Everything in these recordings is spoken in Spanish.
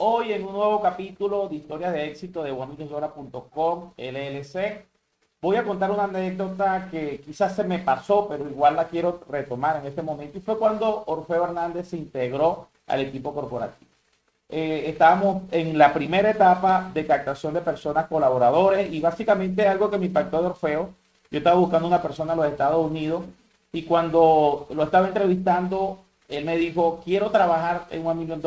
Hoy en un nuevo capítulo de Historias de Éxito de juanmillosdora.com LLC voy a contar una anécdota que quizás se me pasó, pero igual la quiero retomar en este momento, y fue cuando Orfeo Hernández se integró al equipo corporativo. Estábamos en la primera etapa de captación de personas colaboradores, y básicamente algo que me impactó de Orfeo, yo estaba buscando una persona en los Estados Unidos, y cuando lo estaba entrevistando, él me dijo: quiero trabajar en $1 millón.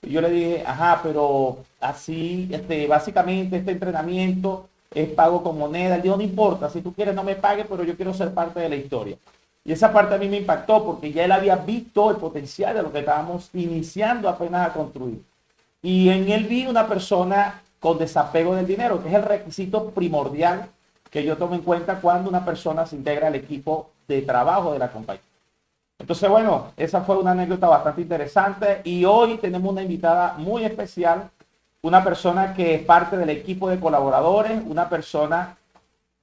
Y yo le dije: ajá, pero así, básicamente este entrenamiento es pago con moneda. Él dijo: no importa, si tú quieres no me pagues, pero yo quiero ser parte de la historia. Y esa parte a mí me impactó porque ya él había visto el potencial de lo que estábamos iniciando apenas a construir. Y en él vi una persona con desapego del dinero, que es el requisito primordial que yo tomo en cuenta cuando una persona se integra al equipo de trabajo de la compañía. Entonces, bueno, esa fue una anécdota bastante interesante, y hoy tenemos una invitada muy especial, una persona que es parte del equipo de colaboradores, una persona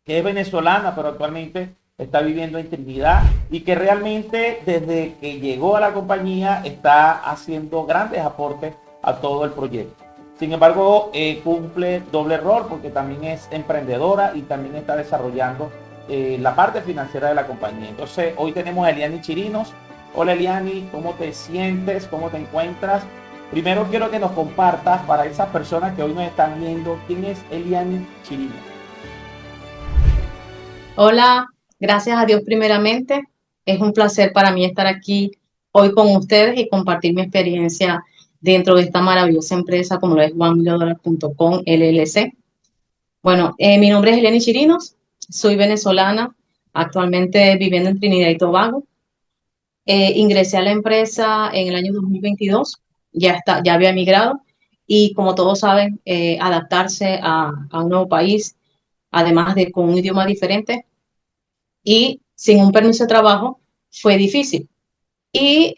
que es venezolana, pero actualmente está viviendo en Trinidad, y que realmente desde que llegó a la compañía está haciendo grandes aportes a todo el proyecto. Sin embargo, cumple doble rol porque también es emprendedora y también está desarrollando la parte financiera de la compañía. Entonces, hoy tenemos a Eliani Chirinos. Hola Eliani, ¿cómo te sientes? ¿Cómo te encuentras? Primero quiero que nos compartas, para esas personas que hoy nos están viendo, ¿quién es Eliani Chirinos? Hola, gracias a Dios primeramente. Es un placer para mí estar aquí hoy con ustedes y compartir mi experiencia dentro de esta maravillosa empresa como lo es juanmillosdora.com LLC. Bueno, mi nombre es Eleni Chirinos, soy venezolana, actualmente viviendo en Trinidad y Tobago. Ingresé a la empresa en el año 2022, ya había emigrado y como todos saben, adaptarse a un nuevo país, además de con un idioma diferente y sin un permiso de trabajo, fue difícil. Y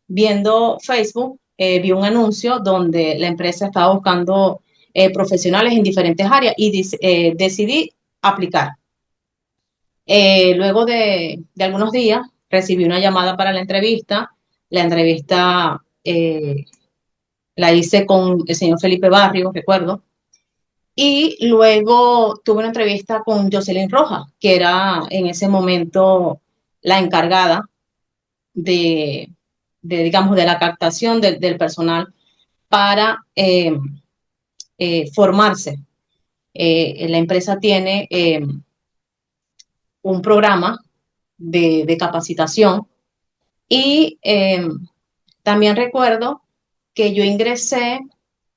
viendo Facebook, vi un anuncio donde la empresa estaba buscando profesionales en diferentes áreas y decidí aplicar. Luego de algunos días recibí una llamada para la entrevista. La entrevista la hice con el señor Felipe Barrio, recuerdo. Y luego tuve una entrevista con Jocelyn Rojas, que era en ese momento la encargada de, digamos, de la captación del personal para formarse. La empresa tiene un programa de capacitación y también recuerdo que yo ingresé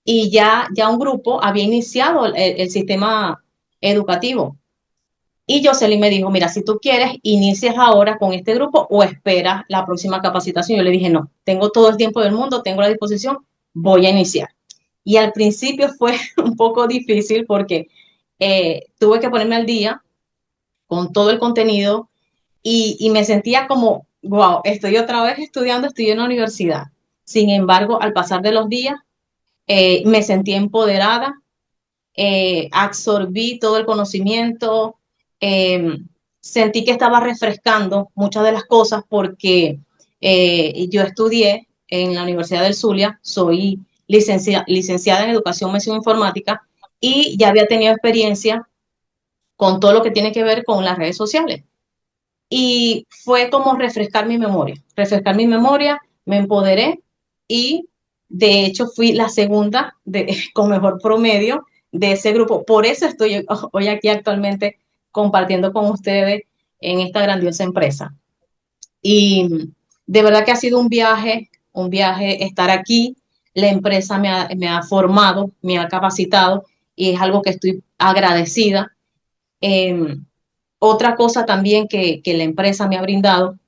y ya un grupo había iniciado el sistema educativo. Y Jocelyn me dijo: mira, si tú quieres, inicias ahora con este grupo o esperas la próxima capacitación. Yo le dije: no, tengo todo el tiempo del mundo, tengo la disposición, voy a iniciar. Y al principio fue un poco difícil porque tuve que ponerme al día con todo el contenido y me sentía como, wow, estoy otra vez estudiando, estoy en la universidad. Sin embargo, al pasar de los días, me sentí empoderada, absorbí todo el conocimiento, eh, sentí que estaba refrescando muchas de las cosas porque yo estudié en la Universidad del Zulia, soy licenciada en Educación Mención Informática y ya había tenido experiencia con todo lo que tiene que ver con las redes sociales. Y fue como refrescar mi memoria, me empoderé y de hecho fui la segunda con mejor promedio de ese grupo. Por eso estoy hoy aquí actualmente compartiendo con ustedes en esta grandiosa empresa. Y de verdad que ha sido un viaje estar aquí. La empresa me ha formado, me ha capacitado y es algo que estoy agradecida. Eh, Otra cosa también que la empresa me ha brindado,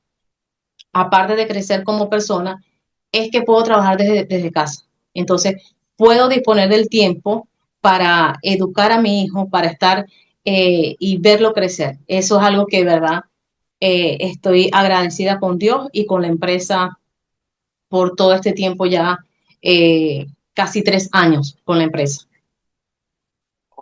aparte de crecer como persona, es que puedo trabajar desde casa. Entonces, puedo disponer del tiempo para educar a mi hijo, para estar y verlo crecer. Eso es algo que, de verdad, estoy agradecida con Dios y con la empresa por todo este tiempo ya casi 3 años con la empresa.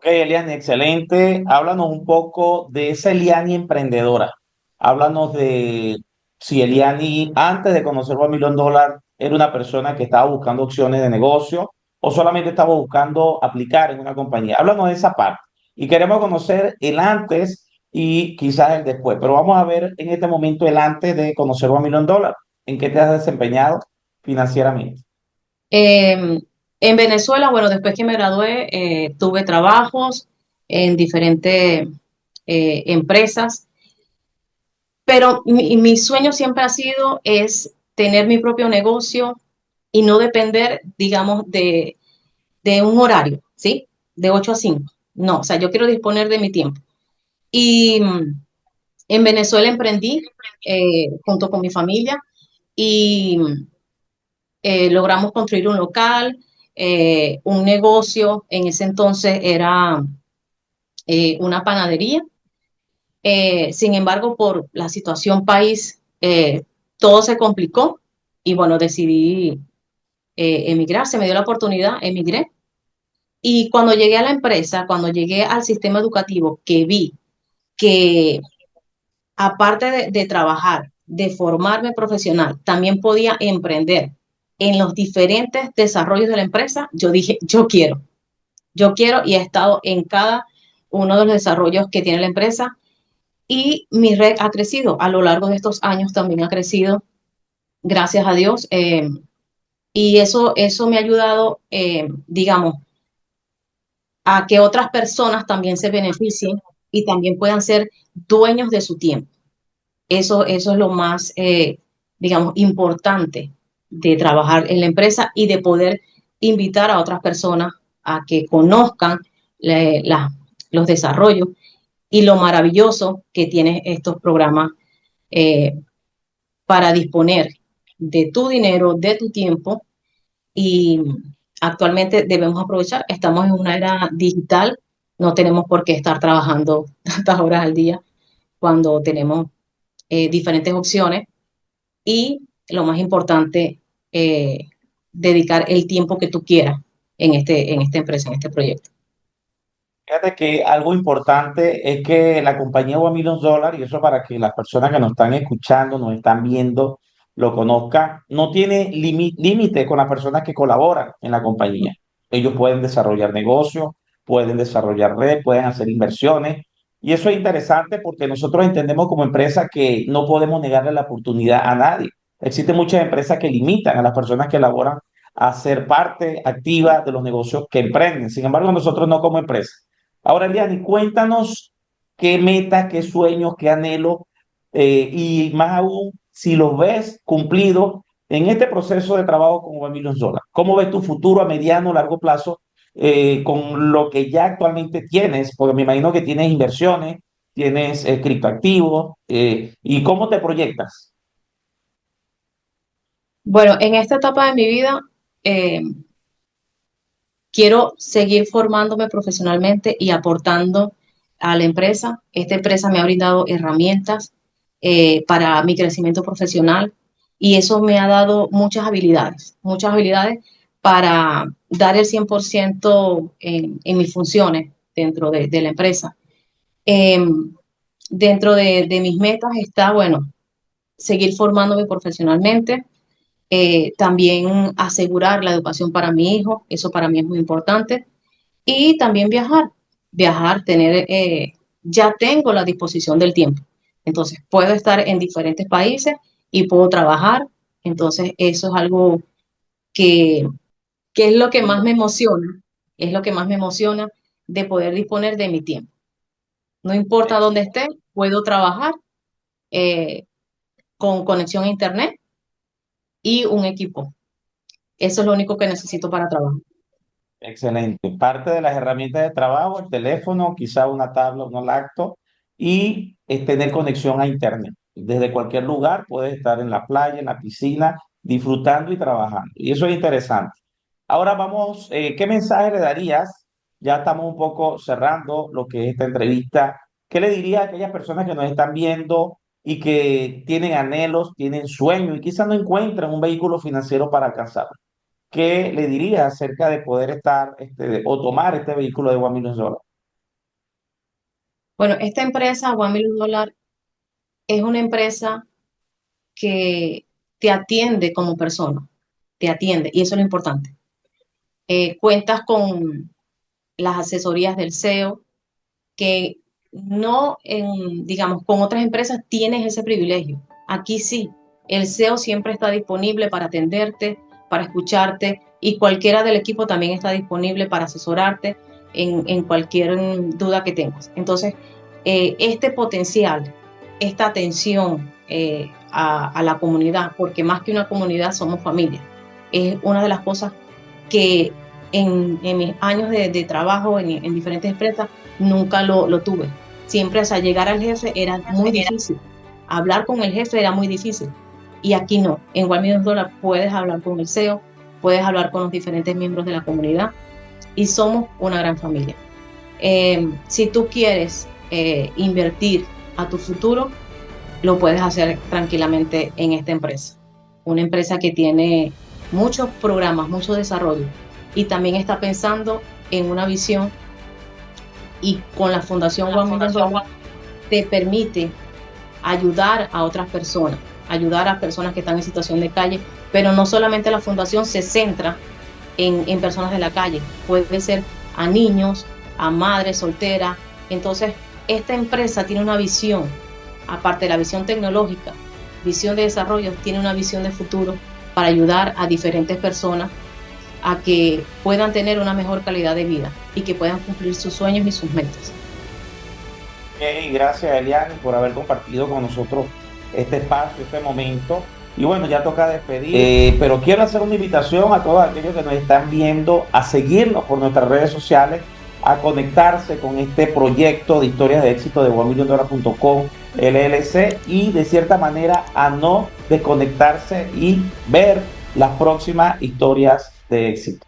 Ok, Eliani, excelente. Háblanos un poco de esa Eliani emprendedora. Háblanos de si Eliani, antes de conocer One Million Dollar, era una persona que estaba buscando opciones de negocio o solamente estaba buscando aplicar en una compañía. Háblanos de esa parte. Y queremos conocer el antes y quizás el después. Pero vamos a ver en este momento el antes de conocer One Million Dollar. ¿En qué te has desempeñado financieramente? Eh, en Venezuela, bueno, después que me gradué, tuve trabajos en diferentes empresas, pero mi sueño siempre ha sido es tener mi propio negocio y no depender, digamos, de un horario, ¿sí? De 8 a 5. No, o sea, yo quiero disponer de mi tiempo. Y en Venezuela emprendí junto con mi familia y logramos construir un local, un negocio. En ese entonces era una panadería. Sin embargo, por la situación país, todo se complicó y bueno, decidí emigrar. Se me dio la oportunidad, emigré. Y cuando llegué a la empresa, cuando llegué al sistema educativo, que vi que aparte de trabajar, de formarme profesional, también podía emprender en los diferentes desarrollos de la empresa, yo dije, yo quiero y he estado en cada uno de los desarrollos que tiene la empresa y mi red ha crecido a lo largo de estos años, también ha crecido, gracias a Dios. Y eso me ha ayudado, digamos, a que otras personas también se beneficien y también puedan ser dueños de su tiempo. Eso es lo más, digamos, importante de trabajar en la empresa y de poder invitar a otras personas a que conozcan los desarrollos y lo maravilloso que tiene estos programas eh, para disponer de tu dinero, de tu tiempo y actualmente debemos aprovechar. Estamos en una era digital, no tenemos por qué estar trabajando tantas horas al día cuando tenemos diferentes opciones y lo más importante, eh, dedicar el tiempo que tú quieras en esta empresa, en este proyecto. Fíjate que algo importante es que la compañía One Million Dollar, y eso para que las personas que nos están escuchando, nos están viendo, lo conozcan, no tiene límite con las personas que colaboran en la compañía. Ellos pueden desarrollar negocios, pueden desarrollar red, pueden hacer inversiones. Y eso es interesante porque nosotros entendemos como empresa que no podemos negarle la oportunidad a nadie. Existen muchas empresas que limitan a las personas que elaboran a ser parte activa de los negocios que emprenden. Sin embargo, nosotros no como empresa. Ahora, Eliani, cuéntanos qué meta, qué sueños, qué anhelo, y más aún, si los ves cumplidos en este proceso de trabajo con One Million Solar. ¿Cómo ves tu futuro a mediano o largo plazo con lo que ya actualmente tienes? Porque me imagino que tienes inversiones, tienes criptoactivos, ¿y cómo te proyectas? Bueno, en esta etapa de mi vida, eh, quiero seguir formándome profesionalmente y aportando a la empresa. Esta empresa me ha brindado herramientas para mi crecimiento profesional y eso me ha dado muchas habilidades para dar el 100% en mis funciones dentro de la empresa. Eh, Dentro de mis metas está, bueno, seguir formándome profesionalmente, también asegurar la educación para mi hijo, eso para mí es muy importante, y también viajar, tener, ya tengo la disposición del tiempo, entonces puedo estar en diferentes países y puedo trabajar, entonces eso es algo que, que es lo que más me emociona, es lo que más me emociona de poder disponer de mi tiempo. No importa dónde esté, puedo trabajar eh, con conexión a internet y un equipo. Eso es lo único que necesito para trabajar. Excelente. Parte de las herramientas de trabajo, el teléfono, quizá una tabla, un lacto y tener conexión a Internet. Desde cualquier lugar puedes estar en la playa, en la piscina, disfrutando y trabajando. Y eso es interesante. Ahora vamos, ¿qué mensaje le darías? Ya estamos un poco cerrando lo que es esta entrevista. ¿Qué le dirías a aquellas personas que nos están viendo y que tienen anhelos, tienen sueños y quizás no encuentran un vehículo financiero para alcanzarlo? ¿qué le diría acerca de poder estar o tomar este vehículo de $1 million? Bueno, esta empresa, One Million Dollar, es una empresa que te atiende como persona, te atiende, y eso es lo importante. Cuentas con las asesorías del CEO, que no digamos, con otras empresas tienes ese privilegio. Aquí sí, el CEO siempre está disponible para atenderte, para escucharte, y cualquiera del equipo también está disponible para asesorarte en cualquier duda que tengas. Entonces, este potencial, esta atención a la comunidad, porque más que una comunidad somos familia, es una de las cosas que en mis años de trabajo en diferentes empresas nunca lo tuve. Siempre, o sea, llegar al jefe era muy difícil. Hablar con el jefe era muy difícil. Y aquí no. En One Million Dollar puedes hablar con el CEO, puedes hablar con los diferentes miembros de la comunidad y somos una gran familia. Si tú quieres invertir a tu futuro, lo puedes hacer tranquilamente en esta empresa. Una empresa que tiene muchos programas, mucho desarrollo y también está pensando en una visión, y con la Fundación One Million Dollar te permite ayudar a otras personas, ayudar a personas que están en situación de calle, pero no solamente la fundación se centra en personas de la calle, puede ser a niños, a madres solteras. Entonces, esta empresa tiene una visión, aparte de la visión tecnológica, visión de desarrollo, tiene una visión de futuro para ayudar a diferentes personas a que puedan tener una mejor calidad de vida y que puedan cumplir sus sueños y sus metas. Ok, gracias Elian por haber compartido con nosotros este espacio, este momento. Y bueno, ya toca despedir, pero quiero hacer una invitación a todos aquellos que nos están viendo a seguirnos por nuestras redes sociales, a conectarse con este proyecto de historias de éxito de OneMillionDollar.com LLC y de cierta manera a no desconectarse y ver las próximas historias de éxito.